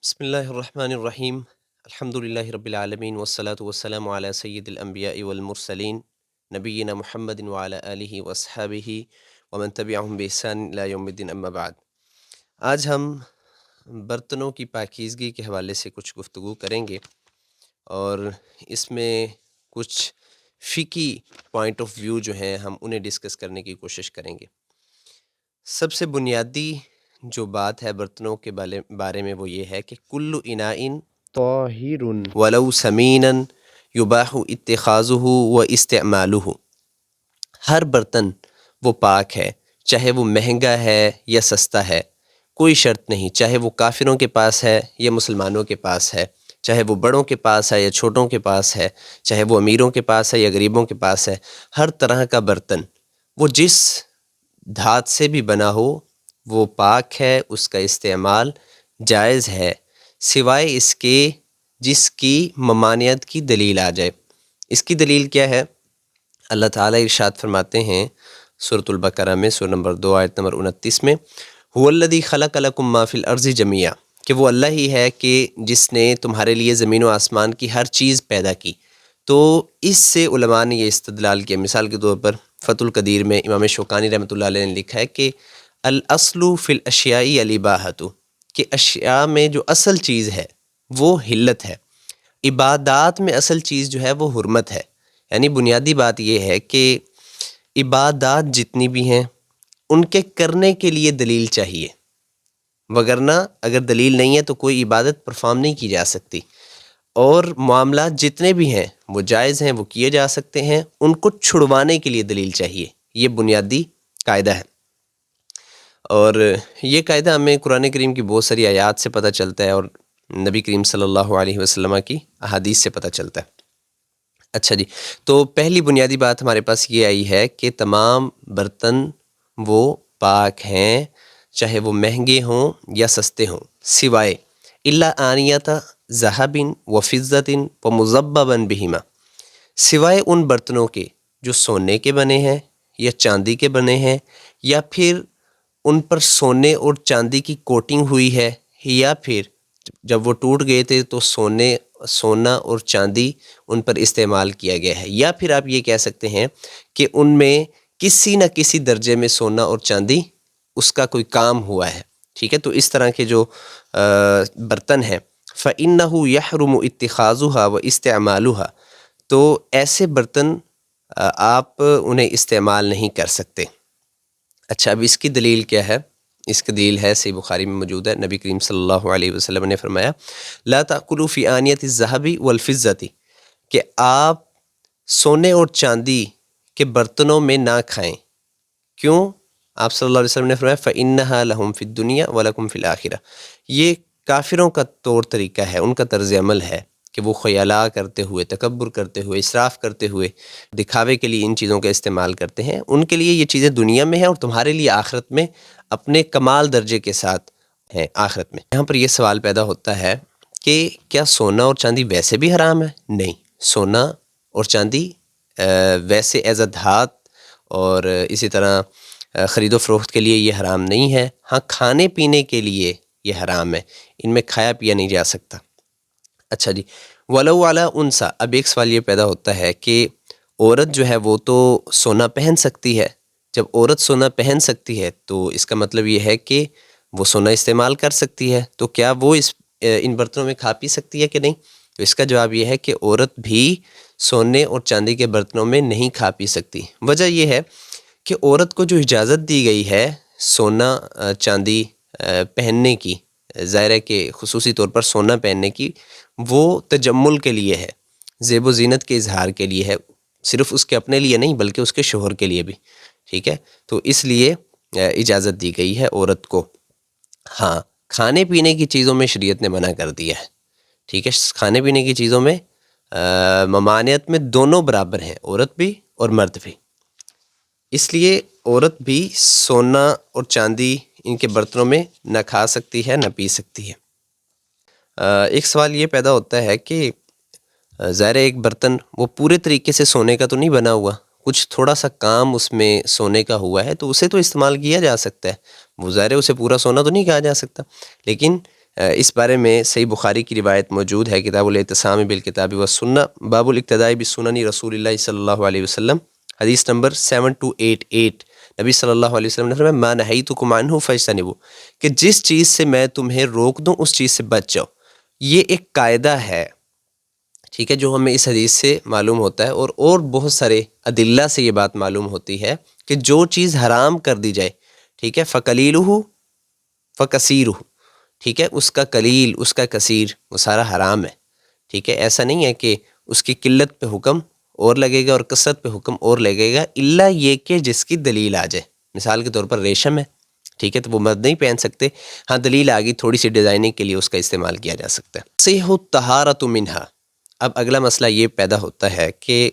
بسم اللہ الرحمن الرحیم الحمد للہ رب العالمین والصلاة والسلام علی سید الانبیاء والمرسلین نبینا محمد وعلی آلہ واصحابہ ومن تبعہم بإحسان الی یوم الدین اما بعد۔ آج ہم برتنوں کی پاکیزگی کے حوالے سے کچھ گفتگو کریں گے اور اس میں کچھ فقہی پوائنٹ آف ویو جو ہیں ہم انہیں ڈسکس کرنے کی کوشش کریں گے۔ سب سے بنیادی جو بات ہے برتنوں کے بارے میں وہ یہ ہے کہ کل اناء طاہر ولو سمینا یباح اتخاذہ و استعمالہ، ہر برتن وہ پاک ہے، چاہے وہ مہنگا ہے یا سستا ہے، کوئی شرط نہیں، چاہے وہ کافروں کے پاس ہے یا مسلمانوں کے پاس ہے، چاہے وہ بڑوں کے پاس ہے یا چھوٹوں کے پاس ہے، چاہے وہ امیروں کے پاس ہے یا غریبوں کے پاس ہے، ہر طرح کا برتن وہ جس دھات سے بھی بنا ہو وہ پاک ہے، اس کا استعمال جائز ہے، سوائے اس کے جس کی ممانعت کی دلیل آ جائے۔ اس کی دلیل کیا ہے؟ اللہ تعالیٰ ارشاد فرماتے ہیں سورۃ البقرہ میں سورہ نمبر 2 آیت نمبر 29 میں، هو الذی خلق لکم ما فی الارض جمیعا، کہ وہ اللہ ہی ہے کہ جس نے تمہارے لیے زمین و آسمان کی ہر چیز پیدا کی۔ تو اس سے علماء نے یہ استدلال کیا، مثال کے طور پر فتح القدیر میں امام شوکانی رحمۃ اللہ علیہ نے لکھا ہے کہ الاصل فی الاشیاء الاباحۃ، کہ اشیاء میں جو اصل چیز ہے وہ حلت ہے، عبادات میں اصل چیز جو ہے وہ حرمت ہے۔ یعنی بنیادی بات یہ ہے کہ عبادات جتنی بھی ہیں ان کے کرنے کے لیے دلیل چاہیے، وگرنہ اگر دلیل نہیں ہے تو کوئی عبادت پرفارم نہیں کی جا سکتی، اور معاملات جتنے بھی ہیں وہ جائز ہیں، وہ کیے جا سکتے ہیں، ان کو چھڑوانے کے لیے دلیل چاہیے۔ یہ بنیادی قاعدہ ہے، اور یہ قاعدہ ہمیں قرآن کریم کی بہت ساری آیات سے پتہ چلتا ہے اور نبی کریم صلی اللہ علیہ وسلم کی احادیث سے پتہ چلتا ہے۔ اچھا جی، تو پہلی بنیادی بات ہمارے پاس یہ آئی ہے کہ تمام برتن وہ پاک ہیں، چاہے وہ مہنگے ہوں یا سستے ہوں، سوائے الا آنیۃ ذہب و فضۃ و مضببا بہما، سوائے ان برتنوں کے جو سونے کے بنے ہیں یا چاندی کے بنے ہیں، یا پھر ان پر سونے اور چاندی کی کوٹنگ ہوئی ہے، یا پھر جب وہ ٹوٹ گئے تھے تو سونا اور چاندی ان پر استعمال کیا گیا ہے، یا پھر آپ یہ کہہ سکتے ہیں کہ ان میں کسی نہ کسی درجے میں سونا اور چاندی اس کا کوئی کام ہوا ہے، ٹھیک ہے۔ تو اس طرح کے جو برتن ہیں فَإِنَّهُ يَحْرُمُ اتِّخَاذُهَا وَإِسْتِعْمَالُهَا، تو ایسے برتن آپ انہیں استعمال نہیں کر سکتے۔ اچھا، اب اس کی دلیل کیا ہے؟ اس کی دلیل ہے صحیح بخاری میں موجود ہے، نبی کریم صلی اللہ علیہ وسلم نے فرمایا لا تأکلوا فی آنیۃ الذہب والفضۃ، کہ آپ سونے اور چاندی کے برتنوں میں نہ کھائیں۔ کیوں؟ آپ صلی اللہ علیہ وسلم نے فرمایا فإنہا لہم فی الدنیا ولکم فی الآخرہ، یہ کافروں کا طور طریقہ ہے، ان کا طرز عمل ہے کہ وہ خیلاء کرتے ہوئے، تکبر کرتے ہوئے، اسراف کرتے ہوئے، دکھاوے کے لیے ان چیزوں کا استعمال کرتے ہیں۔ ان کے لیے یہ چیزیں دنیا میں ہیں اور تمہارے لیے آخرت میں اپنے کمال درجے کے ساتھ ہیں آخرت میں۔ یہاں پر یہ سوال پیدا ہوتا ہے کہ کیا سونا اور چاندی ویسے بھی حرام ہے؟ نہیں، سونا اور چاندی ویسے ایز اے دھات اور اسی طرح خرید و فروخت کے لیے یہ حرام نہیں ہے، ہاں کھانے پینے کے لیے یہ حرام ہے، ان میں کھایا پیا نہیں جا سکتا۔ اچھا جی، ولو علی انثی، اب ایک سوال یہ پیدا ہوتا ہے کہ عورت جو ہے وہ تو سونا پہن سکتی ہے، جب عورت سونا پہن سکتی ہے تو اس کا مطلب یہ ہے کہ وہ سونا استعمال کر سکتی ہے، تو کیا وہ ان برتنوں میں کھا پی سکتی ہے کہ نہیں؟ تو اس کا جواب یہ ہے کہ عورت بھی سونے اور چاندی کے برتنوں میں نہیں کھا پی سکتی۔ وجہ یہ ہے کہ عورت کو جو اجازت دی گئی ہے سونا چاندی پہننے کی، ظاہر ہے کہ خصوصی طور پر سونا پہننے کی، وہ تجمل کے لیے ہے، زیب و زینت کے اظہار کے لیے ہے، صرف اس کے اپنے لیے نہیں بلکہ اس کے شوہر کے لیے بھی، ٹھیک ہے۔ تو اس لیے اجازت دی گئی ہے عورت کو۔ ہاں، کھانے پینے کی چیزوں میں شریعت نے منع کر دیا ہے، ٹھیک ہے، کھانے پینے کی چیزوں میں ممانعت میں دونوں برابر ہیں، عورت بھی اور مرد بھی، اس لیے عورت بھی سونا اور چاندی ان کے برتنوں میں نہ کھا سکتی ہے نہ پی سکتی ہے۔ ایک سوال یہ پیدا ہوتا ہے کہ ظاہر ایک برتن وہ پورے طریقے سے سونے کا تو نہیں بنا ہوا، کچھ تھوڑا سا کام اس میں سونے کا ہوا ہے تو اسے تو استعمال کیا جا سکتا ہے، وہ ظاہر ہے اسے پورا سونا تو نہیں کہا جا سکتا، لیکن اس بارے میں صحیح بخاری کی روایت موجود ہے، کتاب الاعتصام بالکتاب والسنہ، باب الاقتداء بسنن رسول اللہ صلی اللہ علیہ وسلم، حدیث نمبر 7288۔ نبی صلی اللہ علیہ وسلم نے فرمایا ما نہیتکم عنہ فاجتنبوہ، کہ جس چیز سے میں تمہیں روک دوں اس چیز سے بچ جاؤ۔ یہ ایک قاعدہ ہے، ٹھیک ہے، جو ہمیں اس حدیث سے معلوم ہوتا ہے، اور بہت سارے ادلہ سے یہ بات معلوم ہوتی ہے کہ جو چیز حرام کر دی جائے، ٹھیک ہے، فقلیلہ فکثیرہ، ٹھیک ہے، اس کا قلیل اس کا کثیر وہ سارا حرام ہے، ٹھیک ہے۔ ایسا نہیں ہے کہ اس کی قلت پہ حکم اور لگے گا اور کثرت پہ حکم اور لگے گا، الا یہ کہ جس کی دلیل آ جائے۔ مثال کے طور پر ریشم ہے، ٹھیک ہے، تو وہ مرد نہیں پہن سکتے، ہاں دلیل آ گئی تھوڑی سی ڈیزائننگ کے لیے اس کا استعمال کیا جا سکتا ہے۔ صحیح الطہارۃ منہا، اب اگلا مسئلہ یہ پیدا ہوتا ہے کہ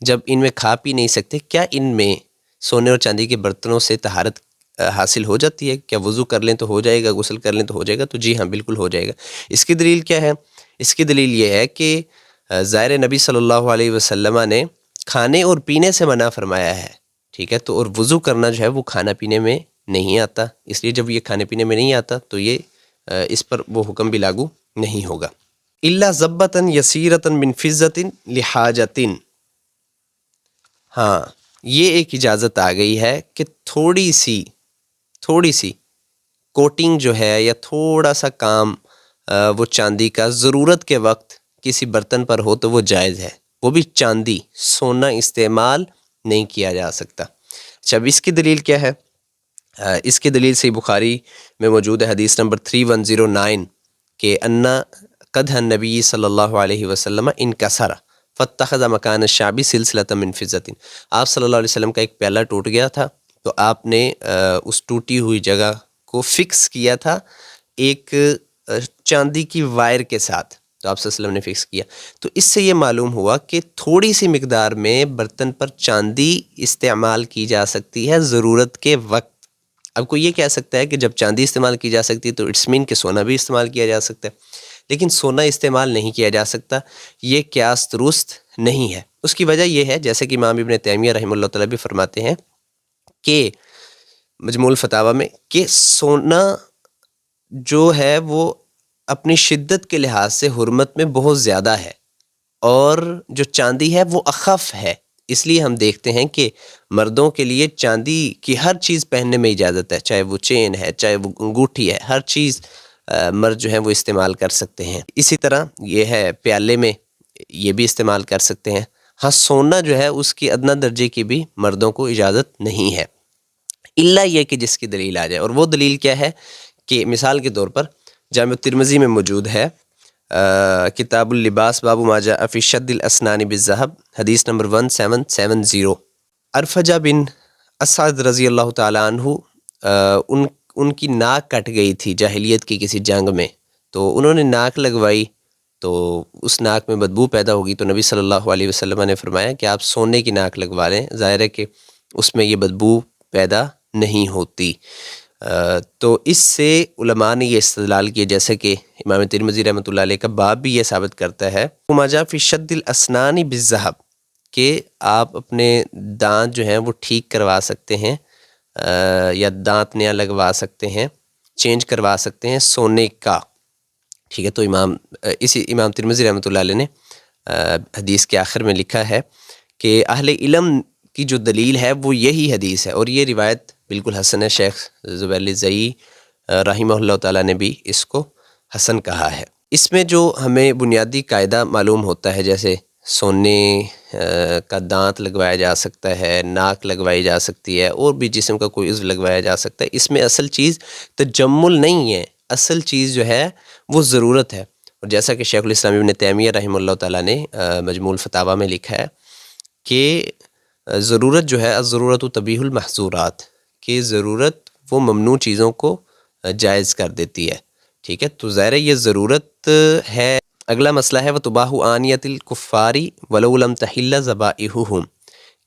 جب ان میں کھا پی نہیں سکتے، کیا ان میں سونے اور چاندی کے برتنوں سے طہارت حاصل ہو جاتی ہے؟ کیا وضو کر لیں تو ہو جائے گا، غسل کر لیں تو ہو جائے گا؟ تو جی ہاں، بالکل ہو جائے گا۔ اس کی دلیل کیا ہے؟ اس کی دلیل یہ ہے کہ ظاہر نبی صلی اللہ علیہ وسلم نے کھانے اور پینے سے منع فرمایا ہے، ٹھیک ہے، تو اور وضو کرنا جو ہے وہ کھانا پینے میں نہیں آتا، اس لیے جب یہ کھانے پینے میں نہیں آتا تو یہ اس پر وہ حکم بھی لاگو نہیں ہوگا۔ الا ضبۃ یسیرۃ من فضۃ لحاجۃ، ہاں یہ ایک اجازت آ گئی ہے کہ تھوڑی سی کوٹنگ جو ہے یا تھوڑا سا کام وہ چاندی کا ضرورت کے وقت کسی برتن پر ہو تو وہ جائز ہے، وہ بھی چاندی، سونا استعمال نہیں کیا جا سکتا۔ اچھا، اب اس کی دلیل کیا ہے؟ اس کی دلیل صحیح بخاری میں موجود ہے، حدیث نمبر 3109، کہ انا قدح النبی صلی اللہ علیہ وسلم انکسر فاتخذ مکان الشعب سلسلۃ من فضۃ، آپ صلی اللہ علیہ وسلم کا ایک پیالہ ٹوٹ گیا تھا تو آپ نے اس ٹوٹی ہوئی جگہ کو فکس کیا تھا ایک چاندی کی وائر کے ساتھ، تو آپ صلی اللہ علیہ وسلم نے فکس کیا۔ تو اس سے یہ معلوم ہوا کہ تھوڑی سی مقدار میں برتن پر چاندی استعمال کی جا سکتی ہے ضرورت کے وقت۔ اب کوئی یہ کہہ سکتا ہے کہ جب چاندی استعمال کی جا سکتی ہے تو اٹس مین کہ سونا بھی استعمال کیا جا سکتا ہے، لیکن سونا استعمال نہیں کیا جا سکتا، یہ قیاس درست نہیں ہے۔ اس کی وجہ یہ ہے، جیسے کہ امام ابن تیمیہ رحمہ اللہ تعالیٰ بھی فرماتے ہیں کہ مجموع الفتاوی میں، کہ سونا جو ہے وہ اپنی شدت کے لحاظ سے حرمت میں بہت زیادہ ہے، اور جو چاندی ہے وہ اخف ہے۔ اس لیے ہم دیکھتے ہیں کہ مردوں کے لیے چاندی کی ہر چیز پہننے میں اجازت ہے، چاہے وہ چین ہے، چاہے وہ انگوٹھی ہے، ہر چیز مرد جو ہیں وہ استعمال کر سکتے ہیں۔ اسی طرح یہ ہے پیالے میں یہ بھی استعمال کر سکتے ہیں۔ ہاں سونا جو ہے اس کی ادنیٰ درجے کی بھی مردوں کو اجازت نہیں ہے، الا یہ کہ جس کی دلیل آ جائے۔ اور وہ دلیل کیا ہے؟ کہ مثال کے طور پر جامع ترمذی میں موجود ہے، کتاب اللباس باب ما جاء فی شد الاسنان بالذهب، حدیث نمبر 1770۔ ارفجہ بن اسعد رضی اللہ تعالیٰ عنہ، ان کی ناک کٹ گئی تھی جاہلیت کی کسی جنگ میں، تو انہوں نے ناک لگوائی تو اس ناک میں بدبو پیدا ہوگی، تو نبی صلی اللہ علیہ وسلم نے فرمایا کہ آپ سونے کی ناک لگوا لیں، ظاہر ہے کہ اس میں یہ بدبو پیدا نہیں ہوتی۔ تو اس سے علماء نے یہ استدلال کیا، جیسے کہ امام ترمذی رحمۃ اللہ علیہ کا باب بھی یہ ثابت کرتا ہے، ما جاء فی شد الاسنان بالذهب، کہ آپ اپنے دانت جو ہیں وہ ٹھیک کروا سکتے ہیں یا دانت نیا لگوا سکتے ہیں، چینج کروا سکتے ہیں سونے کا، ٹھیک ہے۔ تو امام ترمذی رحمۃ اللہ علیہ نے حدیث کے آخر میں لکھا ہے کہ اہل علم کی جو دلیل ہے وہ یہی حدیث ہے، اور یہ روایت بالکل حسن ہے، شیخ زبیر الزئی رحمہ اللہ تعالیٰ نے بھی اس کو حسن کہا ہے۔ اس میں جو ہمیں بنیادی قاعدہ معلوم ہوتا ہے، جیسے سونے کا دانت لگوایا جا سکتا ہے، ناک لگوائی جا سکتی ہے، اور بھی جسم کا کوئی عضو لگوایا جا سکتا ہے، اس میں اصل چیز تجمل نہیں ہے، اصل چیز جو ہے وہ ضرورت ہے۔ اور جیسا کہ شیخ الاسلام ابن تیمیہ رحمہ اللہ تعالیٰ نے مجموع الفتاوی میں لکھا ہے کہ ضرورت جو ہے الضرورت تبیح المحظورات، کہ ضرورت وہ ممنوع چیزوں کو جائز کر دیتی ہے، ٹھیک ہے۔ تو ظاہر یہ ضرورت ہے۔ اگلا مسئلہ ہے وَتُبَاحُ آنِیَةِ الْكُفَّارِ وَلَوْ لَمْ تَحِلَّ ذَبَائِحُهُمْ،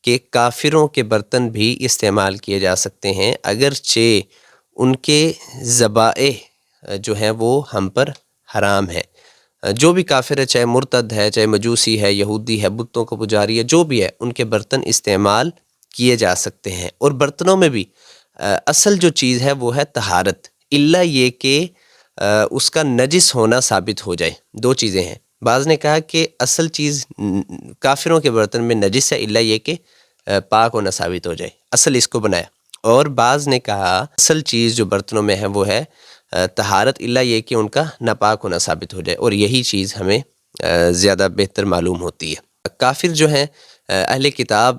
کہ کافروں کے برتن بھی استعمال کیے جا سکتے ہیں اگرچہ ان کے ذبائح جو ہیں وہ ہم پر حرام ہیں۔ جو بھی کافر ہے، چاہے مرتد ہے، چاہے مجوسی ہے، یہودی ہے، بتوں کو پجاری ہے، جو بھی ہے، ان کے برتن استعمال کیے جا سکتے ہیں۔ اور برتنوں میں بھی اصل جو چیز ہے وہ ہے طہارت، الا یہ کہ اس کا نجس ہونا ثابت ہو جائے. دو چیزیں ہیں. بعض نے کہا کہ اصل چیز کافروں کے برتن میں نجس ہے الا یہ کہ پاک ہونا ثابت ہو جائے، اصل اس کو بنایا. اور بعض نے کہا اصل چیز جو برتنوں میں ہے وہ ہے طہارت الا یہ کہ ان کا ناپاک ہونا ثابت ہو جائے، اور یہی چیز ہمیں زیادہ بہتر معلوم ہوتی ہے. کافر جو ہیں اہل کتاب،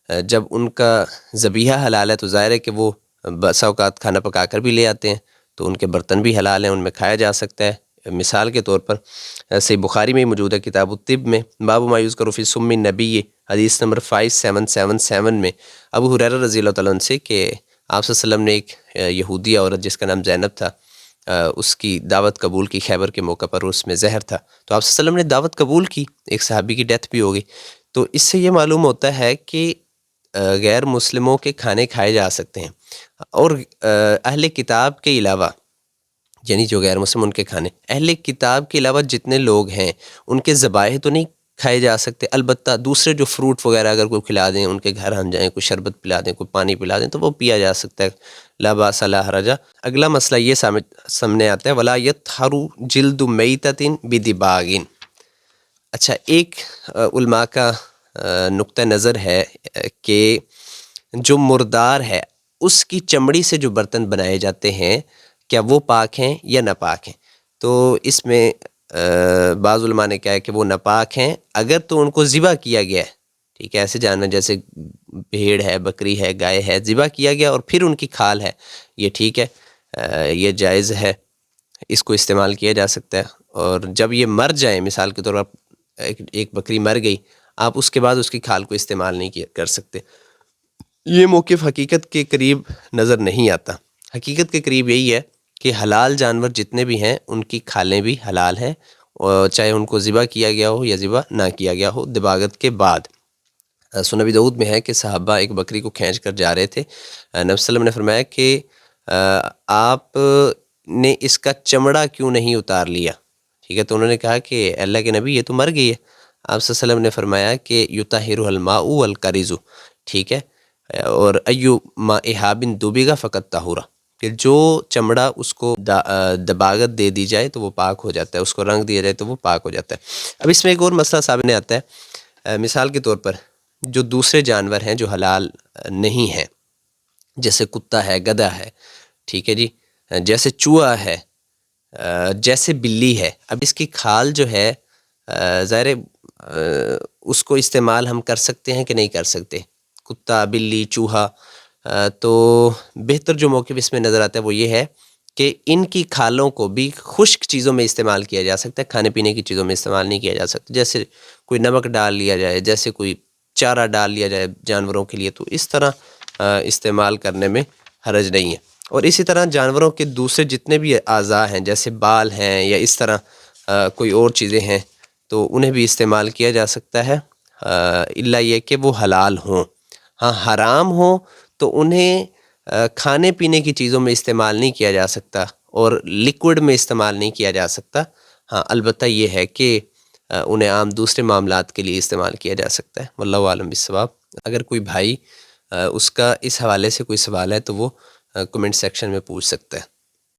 جب ان کا ذبیحہ حلال ہے تو ظاہر ہے کہ وہ بسا اوقات کھانا پکا کر بھی لے آتے ہیں، تو ان کے برتن بھی حلال ہیں، ان میں کھایا جا سکتا ہے. مثال کے طور پر صحیح بخاری میں موجود ہے کتاب الطب میں باب ما یذکر فی سم النبی حدیث نمبر 5777 میں ابو ہریرہ رضی اللہ تعالیٰ عنہ سے کہ آپ صلی اللہ علیہ وسلم نے ایک یہودی عورت جس کا نام زینب تھا اس کی دعوت قبول کی خیبر کے موقع پر، اس میں زہر تھا، تو آپ صلی اللہ علیہ وسلم نے دعوت قبول کی، ایک صحابی کی ڈیتھ بھی ہو گئی. تو اس سے یہ معلوم ہوتا ہے کہ غیر مسلموں کے کھانے کھائے جا سکتے ہیں، اور اہل کتاب کے علاوہ، یعنی جو غیر مسلم ان کے کھانے، اہل کتاب کے علاوہ جتنے لوگ ہیں ان کے ذبائح تو نہیں کھائے جا سکتے. البتہ دوسرے جو فروٹ وغیرہ اگر کوئی کھلا دیں، ان کے گھر ہم جائیں، کوئی شربت پلا دیں، کوئی پانی پلا دیں، تو وہ پیا جا سکتا ہے، لا باس لا حرج. اگلا مسئلہ یہ سامنے آتا ہے ولا یطہر جلد میتۃ بدباغ. اچھا، ایک علماء کا نقطہ نظر ہے کہ جو مردار ہے اس کی چمڑی سے جو برتن بنائے جاتے ہیں کیا وہ پاک ہیں یا ناپاک ہیں؟ تو اس میں بعض علماء نے کہا ہے کہ وہ ناپاک ہیں اگر تو ان کو ذبح کیا گیا ہے. ٹھیک ہے، ایسے جانور جیسے بھیڑ ہے، بکری ہے، گائے ہے، ذبح کیا گیا اور پھر ان کی کھال ہے، یہ ٹھیک ہے، یہ جائز ہے، اس کو استعمال کیا جا سکتا ہے. اور جب یہ مر جائیں، مثال کے طور پر ایک بکری مر گئی، آپ اس کے بعد اس کی کھال کو استعمال نہیں کر سکتے. یہ موقف حقیقت کے قریب نظر نہیں آتا. حقیقت کے قریب یہی ہے کہ حلال جانور جتنے بھی ہیں ان کی کھالیں بھی حلال ہیں، اور چاہے ان کو ذبح کیا گیا ہو یا ذبح نہ کیا گیا ہو دباغت کے بعد. سنن ابی داؤد میں ہے کہ صحابہ ایک بکری کو کھینچ کر جا رہے تھے، نبی صلی اللہ علیہ وسلم نے فرمایا کہ آپ نے اس کا چمڑا کیوں نہیں اتار لیا؟ ٹھیک ہے، تو انہوں نے کہا کہ اللہ کے نبی یہ تو مر گئی ہے. آپ صلی اللہ علیہ وسلم نے فرمایا کہ یطہرها الماء والقرز. ٹھیک ہے، اور ایو ما احابن دوبیگا فقط طہورا، کہ جو چمڑا اس کو دباغت دے دی جائے تو وہ پاک ہو جاتا ہے، اس کو رنگ دیا جائے تو وہ پاک ہو جاتا ہے. اب اس میں ایک اور مسئلہ سامنے آتا ہے. مثال کے طور پر جو دوسرے جانور ہیں جو حلال نہیں ہیں، جیسے کتا ہے، گدھا ہے، ٹھیک ہے جی، جیسے چوہا ہے، جیسے بلی ہے. اب اس کی کھال جو ہے ظاہر اس کو استعمال ہم کر سکتے ہیں کہ نہیں کر سکتے؟ کتا، بلی، چوہا. تو بہتر جو موقف اس میں نظر آتا ہے وہ یہ ہے کہ ان کی کھالوں کو بھی خشک چیزوں میں استعمال کیا جا سکتا ہے، کھانے پینے کی چیزوں میں استعمال نہیں کیا جا سکتا. جیسے کوئی نمک ڈال لیا جائے، جیسے کوئی چارہ ڈال لیا جائے جانوروں کے لیے، تو اس طرح استعمال کرنے میں حرج نہیں ہے. اور اسی طرح جانوروں کے دوسرے جتنے بھی اعضاء ہیں، جیسے بال ہیں یا اس طرح کوئی اور چیزیں ہیں، تو انہیں بھی استعمال کیا جا سکتا ہے الا یہ کہ وہ حلال ہوں. ہاں، حرام ہوں تو انہیں کھانے پینے کی چیزوں میں استعمال نہیں کیا جا سکتا اور لیکوڈ میں استعمال نہیں کیا جا سکتا. ہاں، البتہ یہ ہے کہ انہیں عام دوسرے معاملات کے لیے استعمال کیا جا سکتا ہے. واللہ عالم بالصواب. اگر کوئی بھائی اس کا اس حوالے سے کوئی سوال ہے تو وہ کمنٹ سیکشن میں پوچھ سکتا ہے.